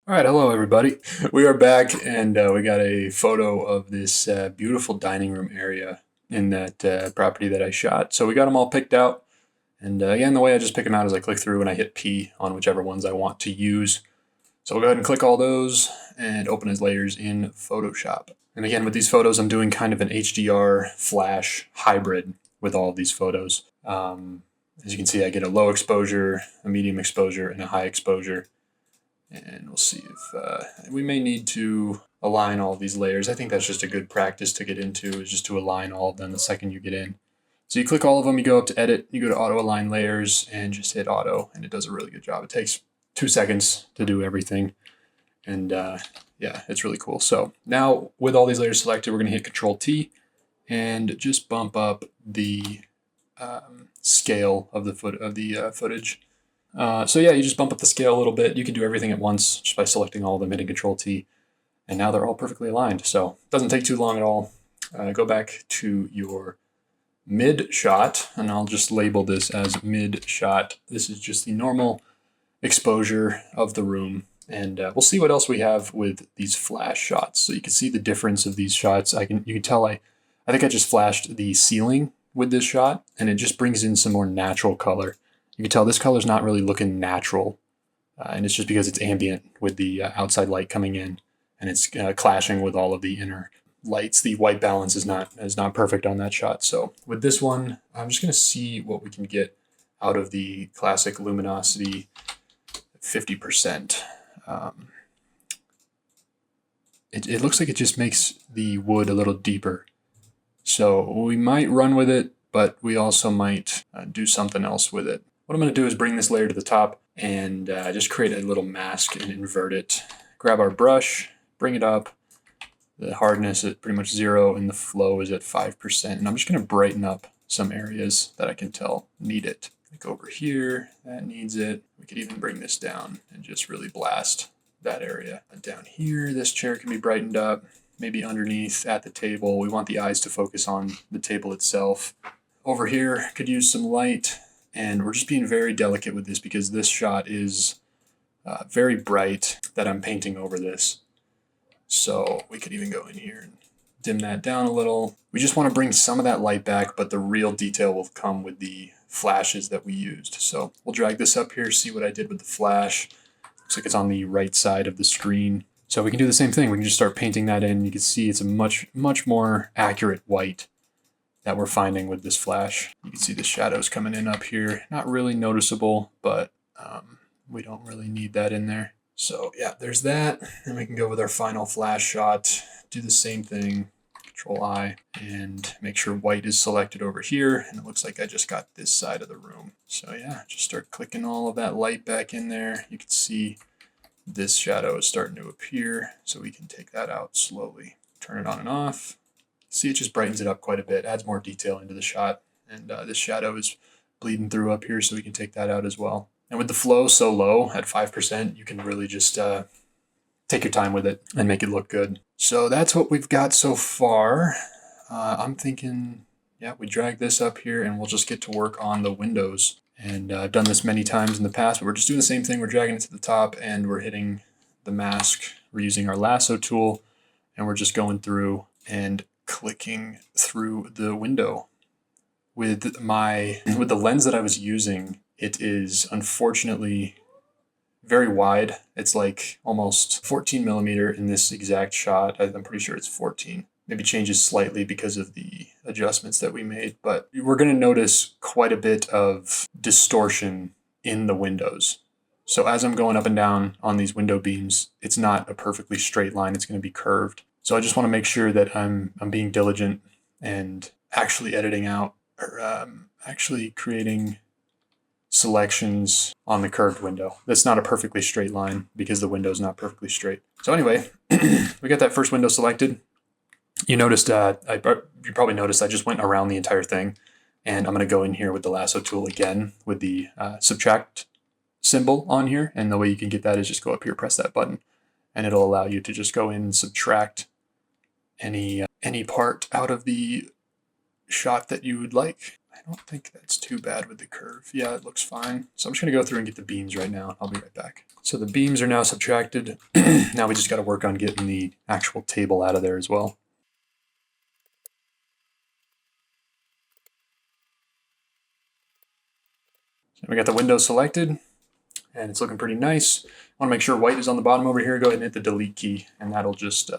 All right, hello everybody. We are back, and we got a photo of this beautiful dining room area in that property that I shot. So we got them all picked out, and again, the way I just pick them out is I click through and I hit P on whichever ones I want to use. So we'll go ahead and click all those and open as layers in Photoshop. And again, with these photos, I'm doing kind of an HDR flash hybrid with all of these photos. As you can see, I get a low exposure, a medium exposure, and a high exposure. And we'll see if we may need to align all of these layers. I think that's just a good practice to get into, is just to align all of them the second you get in. So you click all of them, you go up to edit, you go to auto align layers and just hit auto, and it does a really good job. It takes 2 seconds to do everything. And yeah, it's really cool. So now with all these layers selected, we're going to hit Control T and just bump up the scale of the footage. So yeah, you just bump up the scale a little bit. You can do everything at once just by selecting all of them, hitting Control T, and now they're all perfectly aligned. So it doesn't take too long at all. Go back to your mid shot, and I'll just label this as mid shot. This is just the normal exposure of the room, and we'll see what else we have with these flash shots. So you can see the difference of these shots. You can tell I think I just flashed the ceiling with this shot, and it just brings in some more natural color. You can tell this color's not really looking natural, and it's just because it's ambient with the outside light coming in, and it's clashing with all of the inner lights. The white balance is not perfect on that shot. So with this one, I'm just going to see what we can get out of the classic luminosity 50%. It looks like it just makes the wood a little deeper. So we might run with it, but we also might do something else with it. What I'm going to do is bring this layer to the top and just create a little mask and invert it. Grab our brush, bring it up. The hardness is pretty much 0 and the flow is at 5%. And I'm just going to brighten up some areas that I can tell need it. Like over here, that needs it. We could even bring this down and just really blast that area. And down here, this chair can be brightened up. Maybe underneath at the table. We want the eyes to focus on the table itself. Over here, could use some light. And we're just being very delicate with this because this shot is very bright that I'm painting over this. So we could even go in here and dim that down a little. We just want to bring some of that light back, but the real detail will come with the flashes that we used. So we'll drag this up here, see what I did with the flash. Looks like it's on the right side of the screen. So we can do the same thing. We can just start painting that in. You can see it's a much more accurate white that we're finding with this flash. You can see the shadows coming in up here. Not really noticeable, but we don't really need that in there. So yeah, there's that. And we can go with our final flash shot. Do the same thing. Control I and make sure white is selected over here. And it looks like I just got this side of the room. So yeah, just start clicking all of that light back in there. You can see this shadow is starting to appear. So we can take that out slowly. Turn it on and off. See, it just brightens it up quite a bit, adds more detail into the shot. And this shadow is bleeding through up here, so we can take that out as well. And with the flow so low at 5%, you can really just take your time with it and make it look good. So that's what we've got so far. I'm thinking, yeah, we drag this up here and we'll just get to work on the windows. And I've done this many times in the past, but we're just doing the same thing. We're dragging it to the top and we're hitting the mask. We're using our lasso tool and we're just going through and clicking through the window. With the lens that I was using, it is unfortunately very wide. It's like almost 14 millimeter in this exact shot. I'm pretty sure it's 14. Maybe changes slightly because of the adjustments that we made, but we're going to notice quite a bit of distortion in the windows. So as I'm going up and down on these window beams, it's not a perfectly straight line. It's going to be curved. So I just want to make sure that I'm being diligent and actually editing out or actually creating selections on the curved window. That's not a perfectly straight line because the window is not perfectly straight. So anyway, we got that first window selected. You noticed, you probably noticed I just went around the entire thing, and I'm going to go in here with the lasso tool again with the subtract symbol on here. And the way you can get that is just go up here, press that button, and it'll allow you to just go in and subtract any part out of the shot that you would like. I don't think that's too bad with the curve. Yeah, it looks fine. So I'm just gonna go through and get the beams right now. I'll be right back. So the beams are now subtracted. Now we just gotta work on getting the actual table out of there as well. So we got the window selected and it's looking pretty nice. I wanna make sure white is on the bottom over here. Go ahead and hit the delete key and that'll just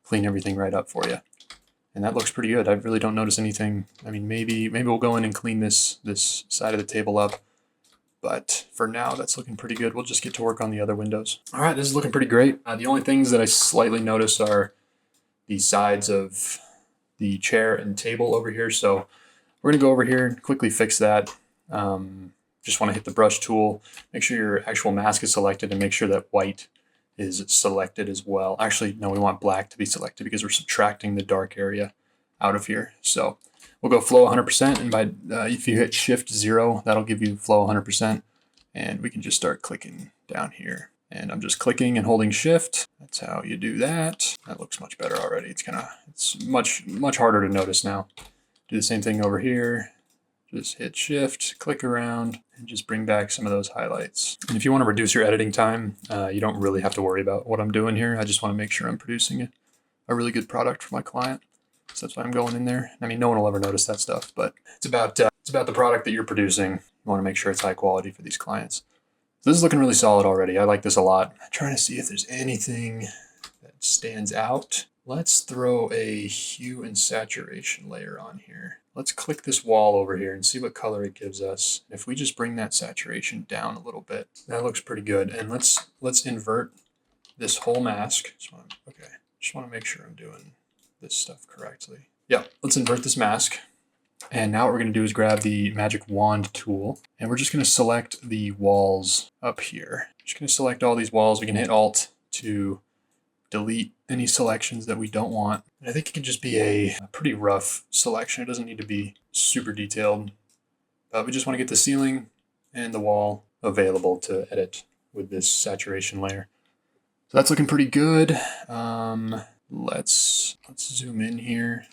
clean everything right up for you. And that looks pretty good. I really don't notice anything. I mean, maybe we'll go in and clean this side of the table up. But for now, that's looking pretty good. We'll just get to work on the other windows. All right, this is looking pretty great. The only things that I slightly notice are the sides of the chair and table over here. So we're gonna go over here and quickly fix that. Just wanna hit the brush tool, make sure your actual mask is selected and make sure that white is selected as well. Actually, no, we want black to be selected because we're subtracting the dark area out of here. So we'll go flow 100%, and by if you hit Shift 0, that'll give you flow 100%, and we can just start clicking down here. And I'm just clicking and holding Shift. That's how you do that. That looks much better already. It's much harder to notice now. Do the same thing over here. Just hit Shift, click around, and just bring back some of those highlights. And if you want to reduce your editing time, you don't really have to worry about what I'm doing here. I just want to make sure I'm producing a really good product for my client. So that's why I'm going in there. I mean, no one will ever notice that stuff, but it's about the product that you're producing. You want to make sure it's high quality for these clients. So this is looking really solid already. I like this a lot. I'm trying to see if there's anything that stands out. Let's throw a hue and saturation layer on here. Let's click this wall over here and see what color it gives us. If we just bring that saturation down a little bit, that looks pretty good. And let's invert this whole mask. Just want to make sure I'm doing this stuff correctly. Yeah, let's invert this mask. And now what we're going to do is grab the magic wand tool, and we're just going to select the walls up here. Just going to select all these walls. We can hit Alt to delete any selections that we don't want. And I think it can just be a pretty rough selection. It doesn't need to be super detailed, but we just want to get the ceiling and the wall available to edit with this saturation layer. So that's looking pretty good. Let's zoom in here,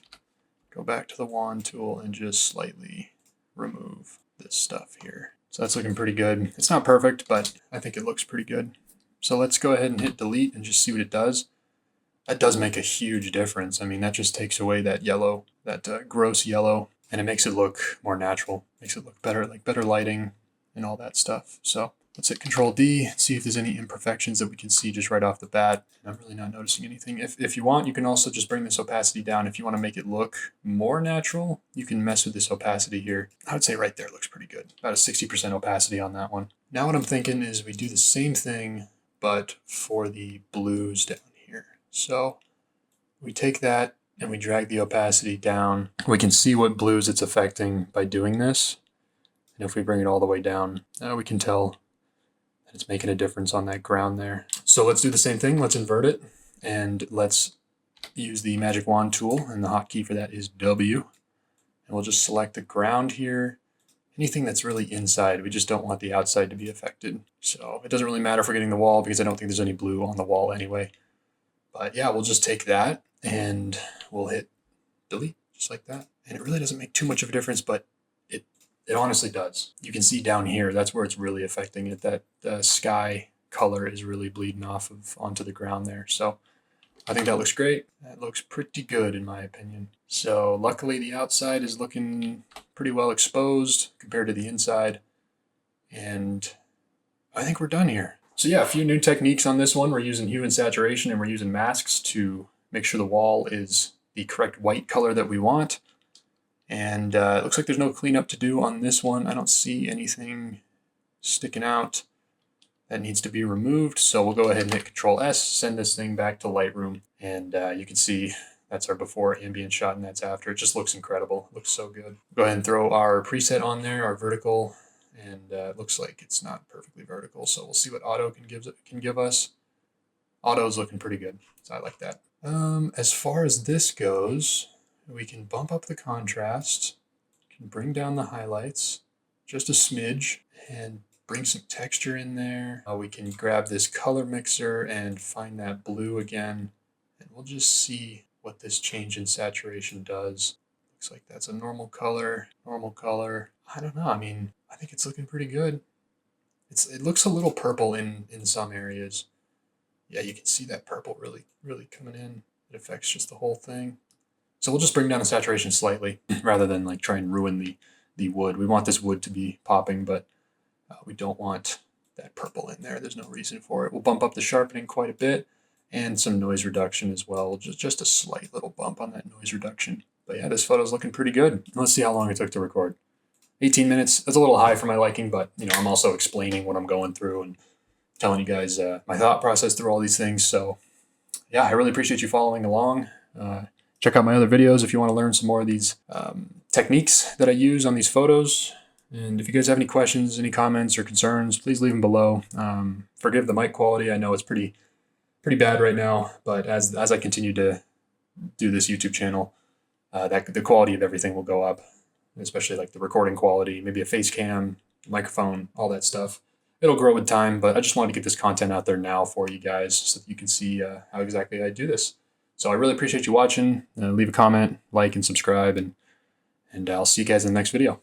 go back to the wand tool and just slightly remove this stuff here. So that's looking pretty good. It's not perfect, but I think it looks pretty good. So let's go ahead and hit delete and just see what it does. That does make a huge difference. I mean, that just takes away that yellow, that gross yellow, and it makes it look more natural, makes it look better, like better lighting and all that stuff. So let's hit Control D, see if there's any imperfections that we can see just right off the bat. I'm really not noticing anything. If you want, you can also just bring this opacity down. If you want to make it look more natural, you can mess with this opacity here. I would say right there looks pretty good. About a 60% opacity on that one. Now what I'm thinking is we do the same thing, but for the blues down here. So we take that and we drag the opacity down. We can see what blues it's affecting by doing this. And if we bring it all the way down, we can tell that it's making a difference on that ground there. So let's do the same thing. Let's invert it and let's use the magic wand tool, and the hotkey for that is W. And we'll just select the ground here. Anything that's really inside, we just don't want the outside to be affected. So it doesn't really matter if we're getting the wall because I don't think there's any blue on the wall anyway. But yeah, we'll just take that and we'll hit delete just like that. And it really doesn't make too much of a difference, but it honestly does. You can see down here, that's where it's really affecting it. That sky color is really bleeding off onto the ground there. So I think that looks great. That looks pretty good in my opinion. So luckily the outside is looking pretty well exposed compared to the inside. And I think we're done here. So yeah, a few new techniques on this one. We're using hue and saturation, and we're using masks to make sure the wall is the correct white color that we want. And it looks like there's no cleanup to do on this one. I don't see anything sticking out that needs to be removed. So we'll go ahead and hit Control S, send this thing back to Lightroom. And you can see that's our before ambient shot and that's after. It just looks incredible. It looks so good. Go ahead and throw our preset on there, our vertical. And it looks like it's not perfectly vertical. So we'll see what auto can give us. Auto's looking pretty good. So I like that. As far as this goes, we can bump up the contrast, can bring down the highlights just a smidge, and bring some texture in there. We can grab this color mixer and find that blue again, and we'll just see what this change in saturation does. Looks like that's a normal color, normal color. I don't know. I mean, I think it's looking pretty good. It looks a little purple in some areas. Yeah, you can see that purple really coming in. It affects just the whole thing. So we'll just bring down the saturation slightly rather than like try and ruin the wood. We want this wood to be popping, but we don't want that purple in there. There's no reason for it. We'll bump up the sharpening quite a bit and some noise reduction as well. Just a slight little bump on that noise reduction. But yeah, this photo's looking pretty good. Let's see how long it took to record. 18 minutes. That's a little high for my liking, but you know, I'm also explaining what I'm going through and telling you guys my thought process through all these things. So yeah, I really appreciate you following along. Check out my other videos if you want to learn some more of these techniques that I use on these photos. And if you guys have any questions, any comments or concerns, please leave them below. Forgive the mic quality. I know it's pretty bad right now, but as I continue to do this YouTube channel, that the quality of everything will go up, especially like the recording quality, maybe a face cam, microphone, all that stuff. It'll grow with time, but I just wanted to get this content out there now for you guys so that you can see how exactly I do this. So I really appreciate you watching. Leave a comment, like, and subscribe, and I'll see you guys in the next video.